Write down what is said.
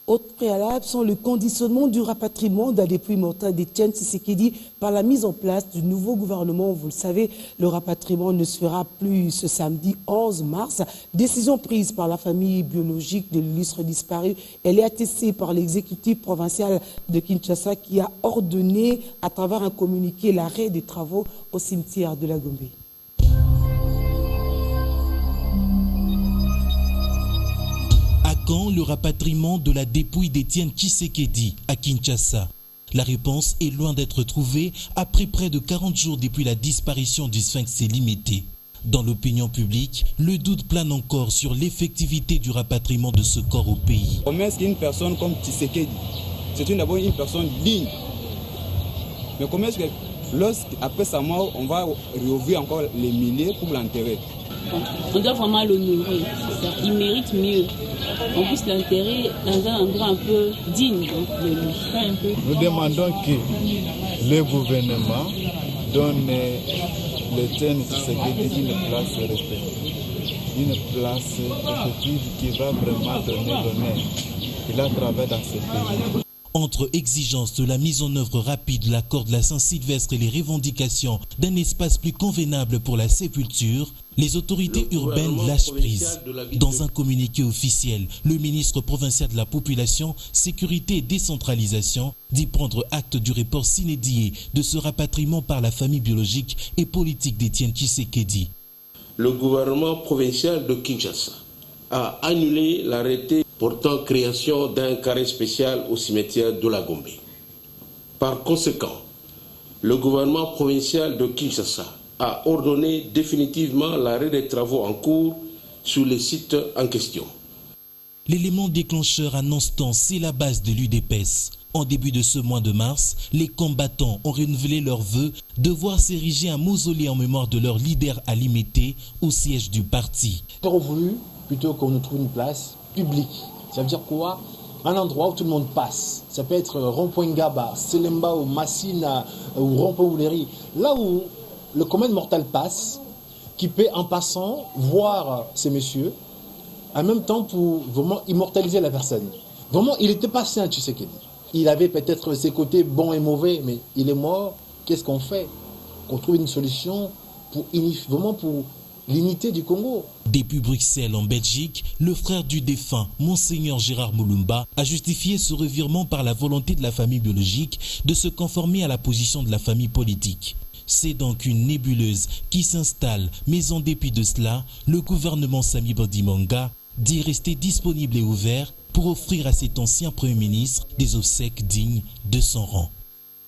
Autres préalables sont le conditionnement du rapatriement d'un dépouille mortelle d'Étienne Tshisekedi par la mise en place du nouveau gouvernement. Vous le savez, le rapatriement ne se fera plus ce samedi 11 mars. Décision prise par la famille biologique de l'illustre disparu. Elle est attestée par l'exécutif provincial de Kinshasa qui a ordonné à travers un communiqué l'arrêt des travaux au cimetière de la Gombe. Quand le rapatriement de la dépouille d'Étienne Tshisekedi à Kinshasa? La réponse est loin d'être trouvée après près de 40 jours depuis la disparition du Sphinx limité. Dans l'opinion publique, le doute plane encore sur l'effectivité du rapatriement de ce corps au pays. Comment est-ce qu'une personne comme Tshisekedi, c'est d'abord une personne digne, mais comment est-ce que lorsqu'après sa mort, on va réouvrir encore les milliers pour l'enterrer? On doit vraiment l'honorer, il mérite mieux. On puisse l'enterrer dans un endroit un peu digne de lui. Nous demandons que le gouvernement donne l'Étienne Tshisekedi une place respectée, une place effective qui va vraiment donner l'honneur qu'il a travaillé dans ce pays. Entre exigences de la mise en œuvre rapide de l'accord de la Saint-Sylvestre et les revendications d'un espace plus convenable pour la sépulture, les autorités urbaines lâchent prise. Dans un communiqué officiel, le ministre provincial de la Population, Sécurité et Décentralisation dit prendre acte du report sine die de ce rapatriement par la famille biologique et politique d'Étienne Tshisekedi. Le gouvernement provincial de Kinshasa a annulé l'arrêté portant création d'un carré spécial au cimetière de la Gombe. Par conséquent, le gouvernement provincial de Kinshasa a ordonné définitivement l'arrêt des travaux en cours sur les sites en question. L'élément déclencheur annonce-t-on, c'est la base de l'UDPS. En début de ce mois de mars, les combattants ont renouvelé leur vœu de voir s'ériger un mausolée en mémoire de leur leader à Limité au siège du parti. Ils auraient voulu plutôt qu'on nous trouve une place publique. Ça veut dire quoi? Un endroit où tout le monde passe. Ça peut être rond-point Ngaba, Selemba ou Massina ou rond-point Ouleri. Là où le commun mortel passe, qui peut en passant voir ces messieurs, en même temps pour vraiment immortaliser la personne. Vraiment, il n'était pas saint, Tshisekedi. Il avait peut-être ses côtés bons et mauvais, mais il est mort. Qu'est-ce qu'on fait? Qu'on trouve une solution pour vraiment pour l'unité du Congo. Depuis Bruxelles en Belgique, le frère du défunt, Monseigneur Gérard Moulumba, a justifié ce revirement par la volonté de la famille biologique de se conformer à la position de la famille politique. C'est donc une nébuleuse qui s'installe, mais en dépit de cela, le gouvernement Samy Badimanga dit rester disponible et ouvert pour offrir à cet ancien Premier ministre des obsèques dignes de son rang.